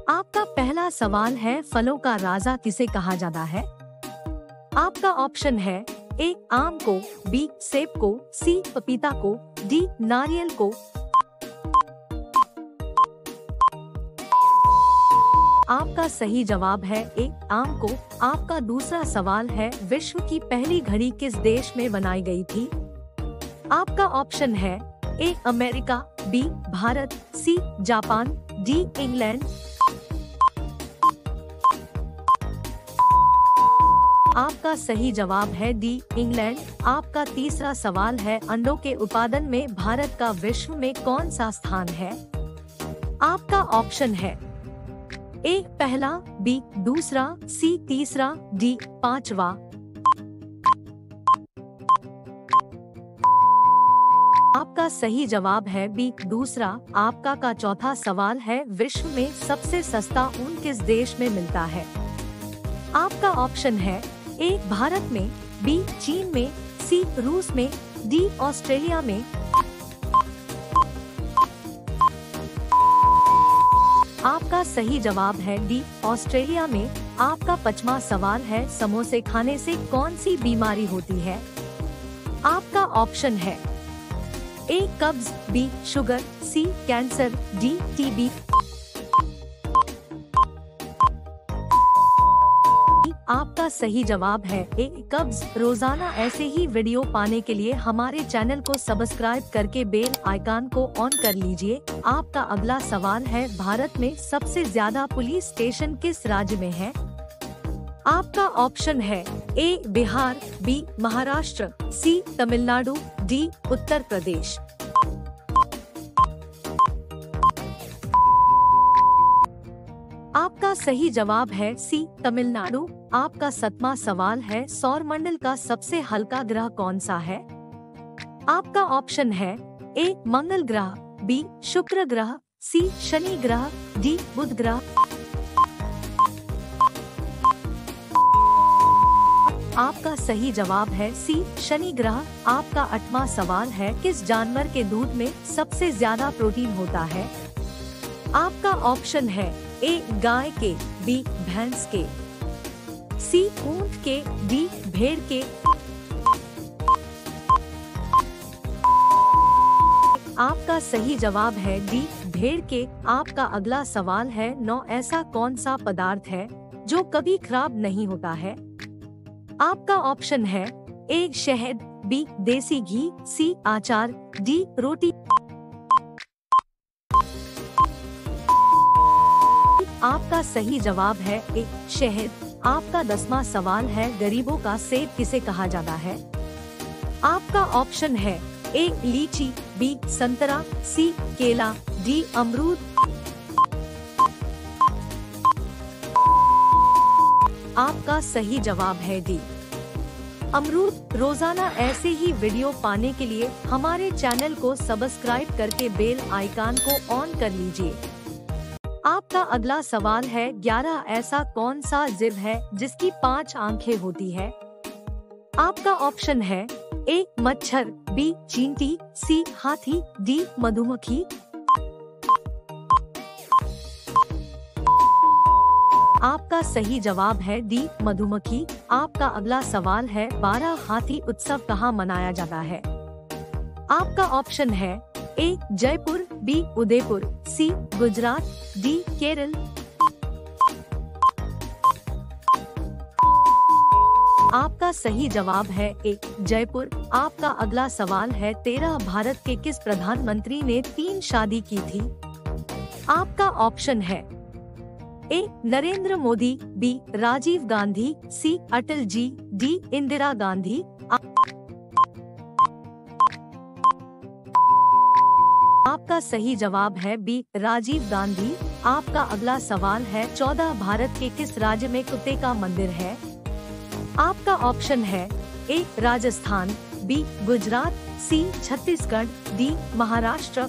आपका पहला सवाल है, फलों का राजा किसे कहा जाता है? आपका ऑप्शन है ए आम को, बी सेब को, सी पपीता को, डी नारियल को। आपका सही जवाब है ए आम को। आपका दूसरा सवाल है, विश्व की पहली घड़ी किस देश में बनाई गई थी? आपका ऑप्शन है A America, B Bharat, C Japan, D England. आपका सही जवाब है डी इंग्लैंड। आपका तीसरा सवाल है, अंडों के उत्पादन में भारत का विश्व में कौन सा स्थान है? आपका ऑप्शन है ए पहला, बी दूसरा, सी तीसरा, डी पांचवा। आपका सही जवाब है बी दूसरा। आपका का चौथा सवाल है, विश्व में सबसे सस्ता ऊन किस देश में मिलता है? आपका ऑप्शन है ए भारत में, बी चीन में, सी रूस में, डी ऑस्ट्रेलिया में। आपका सही जवाब है डी ऑस्ट्रेलिया में। आपका पांचवा सवाल है, समोसे खाने से कौन सी बीमारी होती है? आपका ऑप्शन है ए कब्ज, बी शुगर, सी कैंसर, डी टीबी। आपका सही जवाब है ए कब्ज। रोजाना ऐसे ही वीडियो पाने के लिए हमारे चैनल को सब्सक्राइब करके बेल आइकन को ऑन कर लीजिए। आपका अगला सवाल है, भारत में सबसे ज्यादा पुलिस स्टेशन किस राज्य में है? आपका ऑप्शन है ए बिहार, बी महाराष्ट्र, सी तमिलनाडु, डी उत्तर प्रदेश। आपका सही जवाब है सी तमिलनाडु। आपका सातवां सवाल है, सौरमंडल का सबसे हल्का ग्रह कौन सा है? आपका ऑप्शन है ए मंगल ग्रह, बी शुक्र ग्रह, सी शनि ग्रह, डी बुध ग्रह। आपका सही जवाब है सी शनि ग्रह। आपका आठवां सवाल है, किस जानवर के दूध में सबसे ज्यादा प्रोटीन होता है? आपका ऑप्शन है ए गाय के, बी भैंस के, सी ऊंट के, डी भेड़ के। आपका सही जवाब है डी भेड़ के। आपका अगला सवाल है, 9 ऐसा कौन सा पदार्थ है जो कभी खराब नहीं होता है? आपका ऑप्शन है ए शहद, बी देसी घी, सी अचार, डी रोटी। आपका सही जवाब है ए शहद। आपका 10वां सवाल है, गरीबों का सेब किसे कहा जाता है? आपका ऑप्शन है ए लीची, बी संतरा, सी केला, डी अमरूद। आपका सही जवाब है डी अमरूद। रोजाना ऐसे ही वीडियो पाने के लिए हमारे चैनल को सब्सक्राइब करके बेल आइकन को ऑन कर लीजिए। आपका अगला सवाल है, 11 ऐसा कौन सा जीव है जिसकी 5 आंखें होती है? आपका ऑप्शन है ए मच्छर, बी चींटी, सी हाथी, डी मधुमक्खी। आपका सही जवाब है डी मधुमक्खी। आपका अगला सवाल है, 12 हाथी उत्सव कहाँ मनाया जाता है? आपका ऑप्शन है ए जयपुर, बी उदयपुर, सी गुजरात, डी केरल। आपका सही जवाब है ए जयपुर। आपका अगला सवाल है, 13 भारत के किस प्रधानमंत्री ने 3 शादी की थी? आपका ऑप्शन है ए नरेंद्र मोदी, बी राजीव गांधी, सी अटल जी, डी इंदिरा गांधी। आपका सही जवाब है बी राजीव गांधी। आपका अगला सवाल है, 14 भारत के किस राज्य में कुत्ते का मंदिर है? आपका ऑप्शन है ए राजस्थान, बी गुजरात, सी छत्तीसगढ़, डी महाराष्ट्र।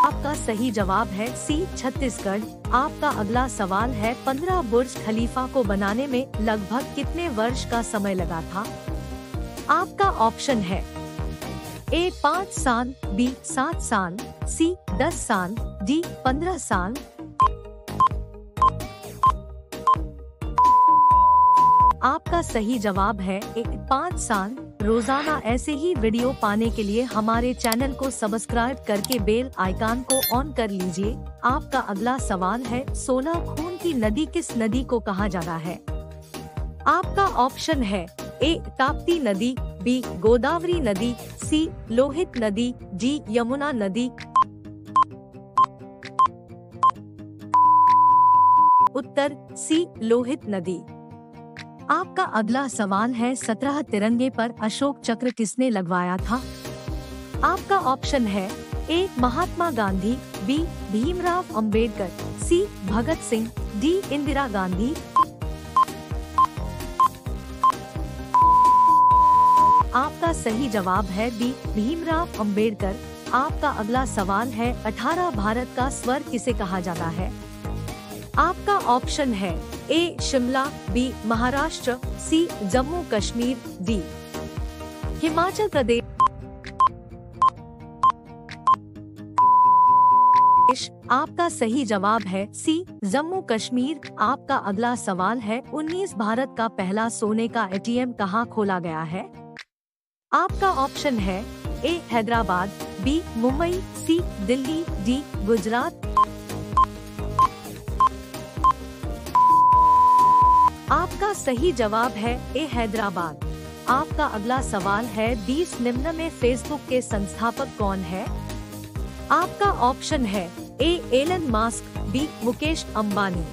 आपका सही जवाब है सी छत्तीसगढ़। आपका अगला सवाल है, 15 बुर्ज खलीफा को बनाने में लगभग कितने वर्ष का समय लगा था? आपका ऑप्शन है ए 5 साल, बी 7 साल, सी 10 साल, डी 15 साल। आपका सही जवाब है ए 5 साल। रोजाना ऐसे ही वीडियो पाने के लिए हमारे चैनल को सब्सक्राइब करके बेल आइकन को ऑन कर लीजिए। आपका अगला सवाल है, 16 खून की नदी किस नदी को कहा जाता है? आपका ऑप्शन है ए ताप्ती नदी, बी गोदावरी नदी, सी लोहित नदी, डी यमुना नदी। उत्तर सी लोहित नदी। आपका अगला सवाल है, 17 तिरंगे पर अशोक चक्र किसने लगवाया था? आपका ऑप्शन है ए महात्मा गांधी, बी भीमराव अंबेडकर, सी भगत सिंह, डी इंदिरा गांधी। आपका सही जवाब है बी भीमराव अंबेडकर। आपका अगला सवाल है, 18 भारत का स्वर किसे कहा जाता है? आपका ऑप्शन है ए शिमला, बी महाराष्ट्र, सी जम्मू कश्मीर, डी हिमाचल प्रदेश। आपका सही जवाब है सी जम्मू कश्मीर। आपका अगला सवाल है, 19 भारत का पहला सोने का एटीएम कहाँ खोला गया है? आपका ऑप्शन है ए हैदराबाद, बी मुंबई, सी दिल्ली, डी गुजरात। आपका सही जवाब है ए हैदराबाद। आपका अगला सवाल है, 20 निम्न में फेसबुक के संस्थापक कौन है? आपका ऑप्शन है A Elon Musk, B Mukesh Ambani,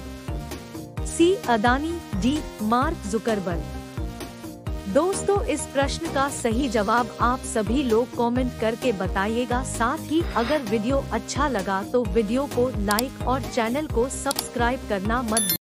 C Adani, D Mark Zuckerberg. दोस्तों, इस प्रश्न का सही जवाब आप सभी लोग कमेंट करके बताइएगा। साथ ही अगर वीडियो अच्छा लगा तो वीडियो को लाइक और चैनल को सब्सक्राइब करना मत